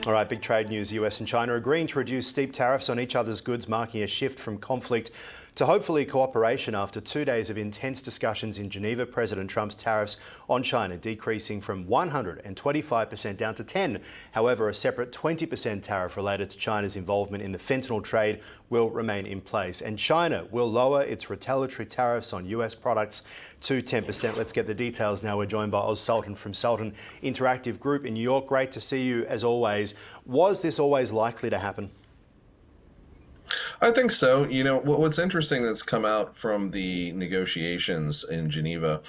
All right, big trade news. US and China agreeing to reduce steep tariffs on each other's goods, marking a shift from conflict to hopefully cooperation after 2 days of intense discussions in Geneva. President Trump's tariffs on China decreasing from 125% down to 10%. However, a separate 20% tariff related to China's involvement in the fentanyl trade will remain in place. And China will lower its retaliatory tariffs on US products to 10%. Let's get the details now. We're joined by Oz Sultan from Sultan Interactive Group in New York. Great to see you as always. Was this always likely to happen? I think so. You know, what's interesting that's come out from the negotiations in Geneva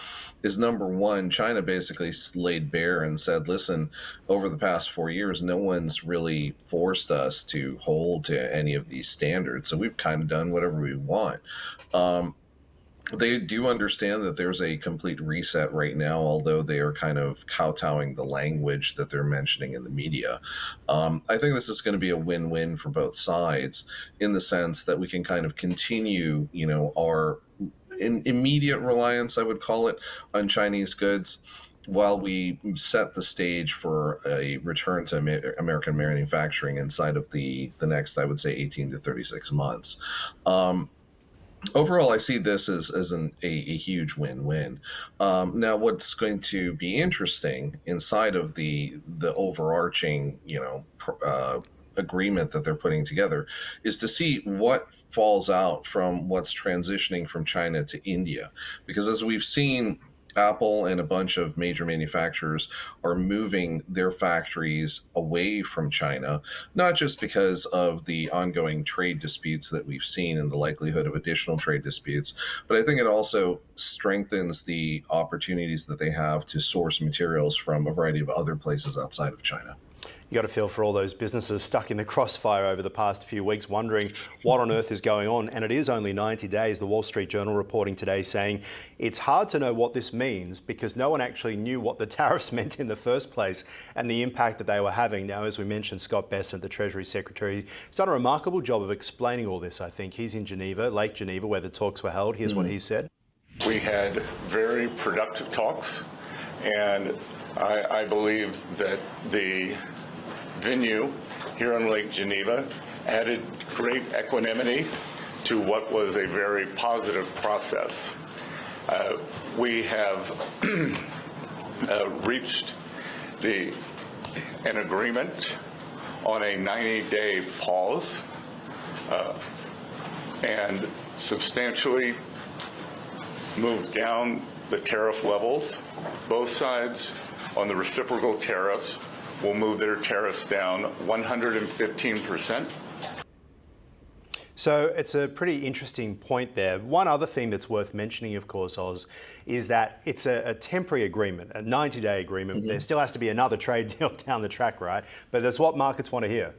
is number one, China basically laid bare and said, listen, over the past 4 years, no one's really forced us to hold to any of these standards. So we've kind of done whatever we want. They do understand that there's a complete reset right now, although they are kind of kowtowing the language that they're mentioning in the media. I think this is going to be a win-win for both sides in the sense that we can kind of continue, you know, our immediate reliance, I would call it, on Chinese goods while we set the stage for a return to American manufacturing inside of the next, I would say, 18 to 36 months. Overall, I see this as a huge win-win. Now, what's going to be interesting inside of the overarching, agreement that they're putting together is to see what falls out from what's transitioning from China to India, because as we've seen, Apple and a bunch of major manufacturers are moving their factories away from China, not just because of the ongoing trade disputes that we've seen and the likelihood of additional trade disputes, but I think it also strengthens the opportunities that they have to source materials from a variety of other places outside of China. You got a feel for all those businesses stuck in the crossfire over the past few weeks, wondering what on earth is going on. And it is only 90 days. The Wall Street Journal reporting today saying it's hard to know what this means because no one actually knew what the tariffs meant in the first place and the impact that they were having. Now, as we mentioned, Scott Bessent, the Treasury Secretary, has done a remarkable job of explaining all this, I think. He's in Geneva, Lake Geneva, where the talks were held. Here's what he said. We had very productive talks, and I believe that the venue here in Lake Geneva added great equanimity to what was a very positive process. We have reached an agreement on a 90-day pause and substantially moved down the tariff levels. Both sides on the reciprocal tariffs will move their tariffs down 115%. So it's a pretty interesting point there. One other thing that's worth mentioning, of course, Oz, is that it's a temporary agreement, a 90-day agreement. There still has to be another trade deal down the track, right? But that's what markets want to hear.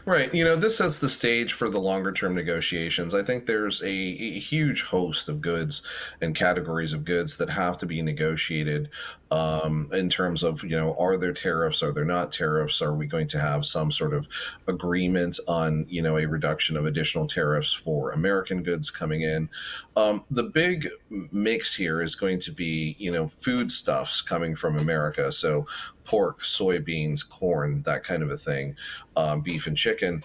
Right. You know, this sets the stage for the longer term negotiations. I think there's a huge host of goods and categories of goods that have to be negotiated in terms of, you know, are there tariffs? Are there not tariffs? Are we going to have some sort of agreement on, you know, a reduction of additional tariffs for American goods coming in? The big mix here is going to be, you know, foodstuffs coming from America. So pork, soybeans, corn, that kind of a thing, beef and chicken.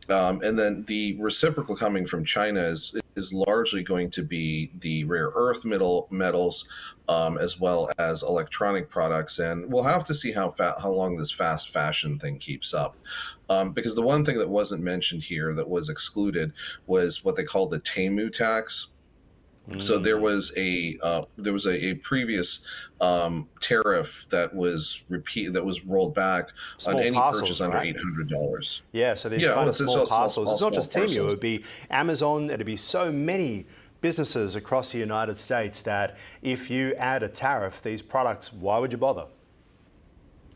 And then the reciprocal coming from China is largely going to be the rare earth metals, as well as electronic products. And we'll have to see how long this fast fashion thing keeps up. Because the one thing that wasn't mentioned here that was excluded was what they call the Temu tax. So there was a previous tariff that was rolled back Small on any parcels, purchase under right? $800. Yeah, so these kind of small parcels. It's not just Temu, it would be Amazon, it'd be so many businesses across the United States that if you add a tariff, these products, why would you bother?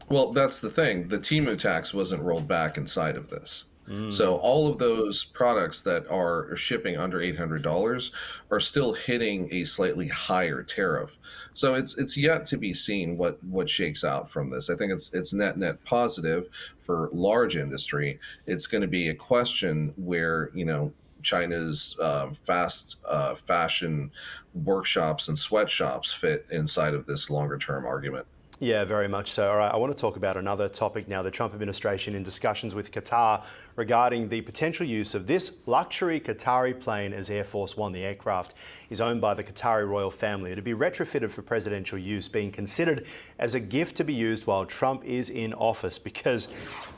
Well, that's the thing. The Temu tax wasn't rolled back inside of this. So all of those products that are shipping under $800 are still hitting a slightly higher tariff. So it's yet to be seen what shakes out from this. I think it's net positive for large industry. It's going to be a question where, you know, China's fast fashion workshops and sweatshops fit inside of this longer term argument. Yeah, very much so. All right, I want to talk about another topic now. The Trump administration in discussions with Qatar regarding the potential use of this luxury Qatari plane as Air Force One. The aircraft is owned by the Qatari royal family. To be retrofitted for presidential use, being considered as a gift to be used while Trump is in office. Because,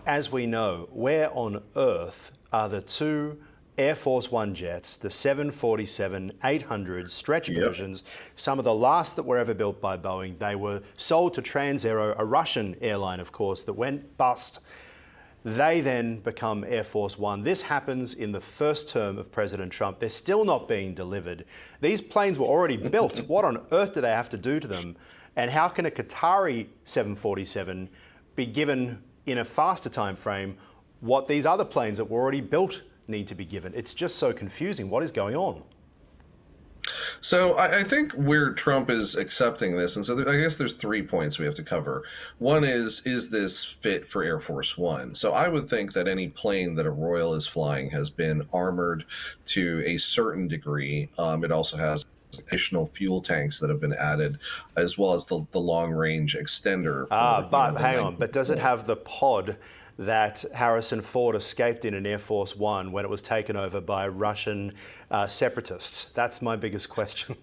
as we know, where on earth are the two Air Force One jets, the 747-800 stretch versions, some of the last that were ever built by Boeing? They were sold to Transaero, a Russian airline, of course, that went bust. They then become Air Force One. This happens in the first term of President Trump. They're still not being delivered. These planes were already built. What on earth do they have to do to them? And how can a Qatari 747 be given in a faster time frame what these other planes that were already built need to be given? It's just so confusing. What is going on? So I think where Trump is accepting this, and so I guess there's 3 points we have to cover. One is this fit for Air Force One? So I would think that any plane that a royal is flying has been armored to a certain degree. It also has additional fuel tanks that have been added, as well as the long range extender. But hang on, but does it have the pod that Harrison Ford escaped in Air Force One when it was taken over by Russian separatists? That's my biggest question.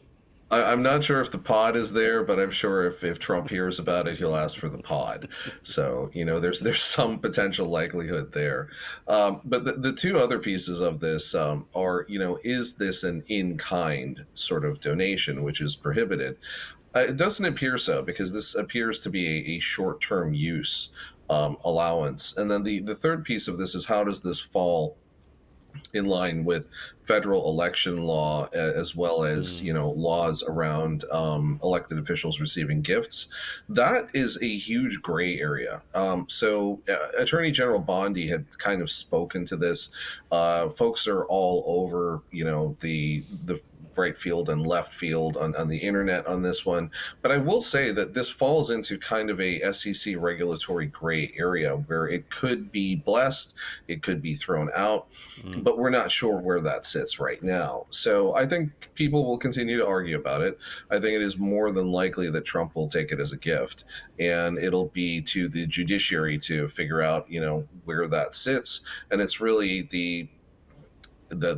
I'm not sure if the pod is there, but I'm sure if Trump hears about it, he'll ask for the pod. So, there's some potential likelihood there. But the two other pieces of this are, is this an in-kind sort of donation, which is prohibited? It doesn't appear so, because this appears to be a short-term use allowance. And then the third piece of this is, how does this fall in line with federal election law, as well as laws around elected officials receiving gifts? That is a huge gray area. So Attorney General Bondi had kind of spoken to this. Folks are all over the right field and left field on the internet on this one. But I will say that this falls into kind of a SEC regulatory gray area where it could be blessed, it could be thrown out, but we're not sure where that sits right now. So I think people will continue to argue about it. I think it is more than likely that Trump will take it as a gift, and it'll be to the judiciary to figure out, where that sits. And it's really the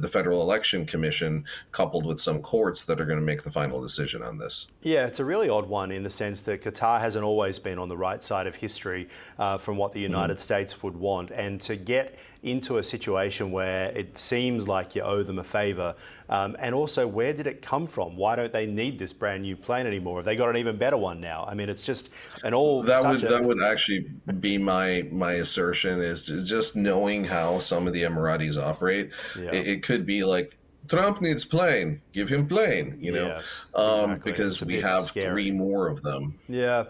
Federal Election Commission, coupled with some courts, that are going to make the final decision on this. Yeah, it's a really odd one in the sense that Qatar hasn't always been on the right side of history from what the United States would want. And to get into a situation where it seems like you owe them a favour, and also, where did it come from? Why don't they need this brand new plane anymore? Have they got an even better one now? I mean, it's just an all. That would actually be my assertion, is just knowing how some of the Emiratis operate. Yeah. It could be like, Trump needs plane, give him plane, Yes, exactly. Because we have scary. 3 more of them. Yeah,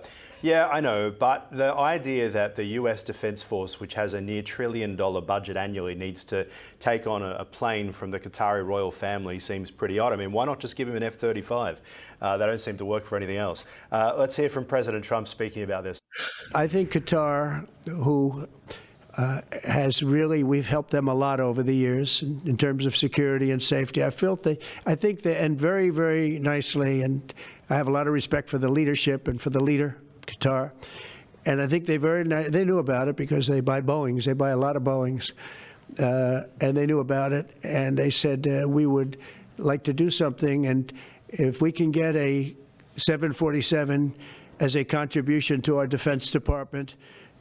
I know, but the idea that the US Defense Force, which has a near $1 trillion budget annually, needs to take on a plane from the Qatari royal family seems pretty odd. I mean, why not just give him an F-35? They don't seem to work for anything else. Let's hear from President Trump speaking about this. I think Qatar, who we've helped them a lot over the years in terms of security and safety. I think they, and very, very nicely, and I have a lot of respect for the leadership and for the leader, Qatar. And I think they knew about it, because they buy Boeings. They buy a lot of Boeings. And they knew about it. And they said, we would like to do something. And if we can get a 747 as a contribution to our Defense Department,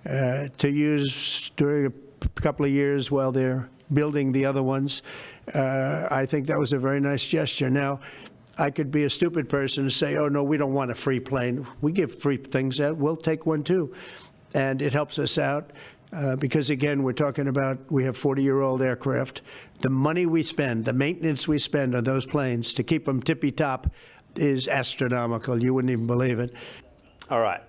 to use during a couple of years while they're building the other ones, I think that was a very nice gesture. Now, I could be a stupid person and say, oh, no, we don't want a free plane. We give free things out. We'll take one, too. And it helps us out because, again, we're talking about, we have 40-year-old aircraft. The money we spend, the maintenance we spend on those planes to keep them tippy-top is astronomical. You wouldn't even believe it. All right.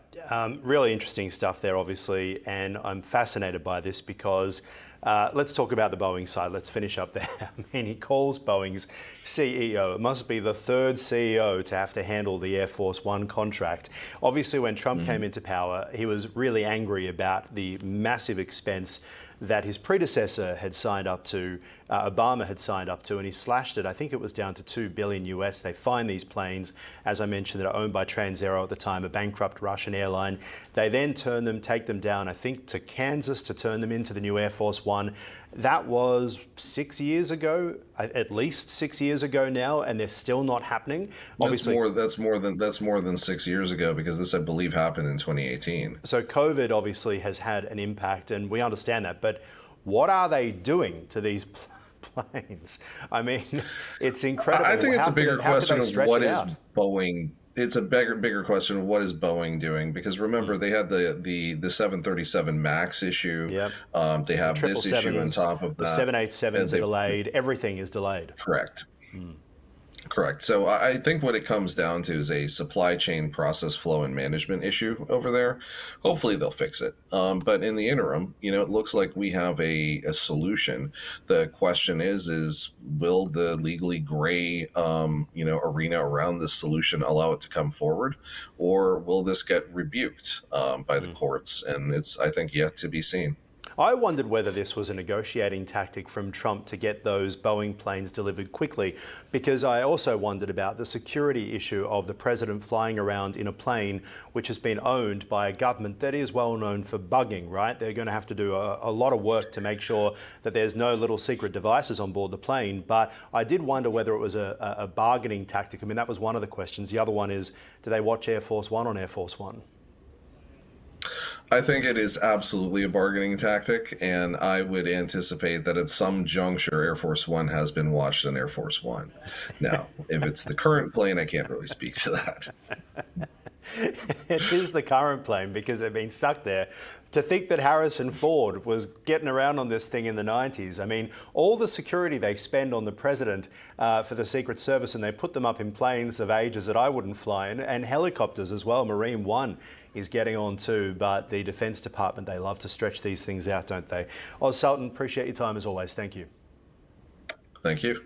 Really interesting stuff there, obviously, and I'm fascinated by this because let's talk about the Boeing side. Let's finish up there. I mean, he calls Boeing's CEO. It must be the 3rd CEO to have to handle the Air Force One contract. Obviously, when Trump came into power, he was really angry about the massive expense that his predecessor had signed up to, Obama had signed up to, and he slashed it. I think it was down to $2 billion US. They find these planes, as I mentioned, that are owned by Transaero at the time, a bankrupt Russian airline. airline. They then turn them, take them down, I think, to Kansas to turn them into the new Air Force One. That was 6 years ago, at least 6 years ago now, and they're still not happening. Obviously, that's more than 6 years ago, because this, I believe, happened in 2018. So COVID obviously has had an impact, and we understand that. But what are they doing to these planes? I mean, it's incredible. I think it's a bigger question of what is out? Boeing. It's a bigger question of what is Boeing doing, because remember they had the 737 Max issue. Yep. They have this issue on top of that. The 787s are delayed. Everything is delayed. Correct. Correct. So I think what it comes down to is a supply chain process flow and management issue over there. Hopefully they'll fix it. But in the interim, it looks like we have a solution. The question is will the legally gray, arena around this solution allow it to come forward, or will this get rebuked by the courts? And it's, I think, yet to be seen. I wondered whether this was a negotiating tactic from Trump to get those Boeing planes delivered quickly, because I also wondered about the security issue of the president flying around in a plane which has been owned by a government that is well known for bugging, right? They're going to have to do a lot of work to make sure that there's no little secret devices on board the plane. But I did wonder whether it was a bargaining tactic. I mean, that was one of the questions. The other one is, do they watch Air Force One on Air Force One? I think it is absolutely a bargaining tactic, and I would anticipate that at some juncture Air Force One has been watched on Air Force One. Now, if it's the current plane, I can't really speak to that. It is the current plane, because they've been stuck there. To think that Harrison Ford was getting around on this thing in the 90s. I mean, all the security they spend on the president for the Secret Service, and they put them up in planes of ages that I wouldn't fly in, and helicopters as well. Marine One is getting on too, but the Defense Department, they love to stretch these things out, don't they? Oz Sultan, appreciate your time as always. Thank you. Thank you.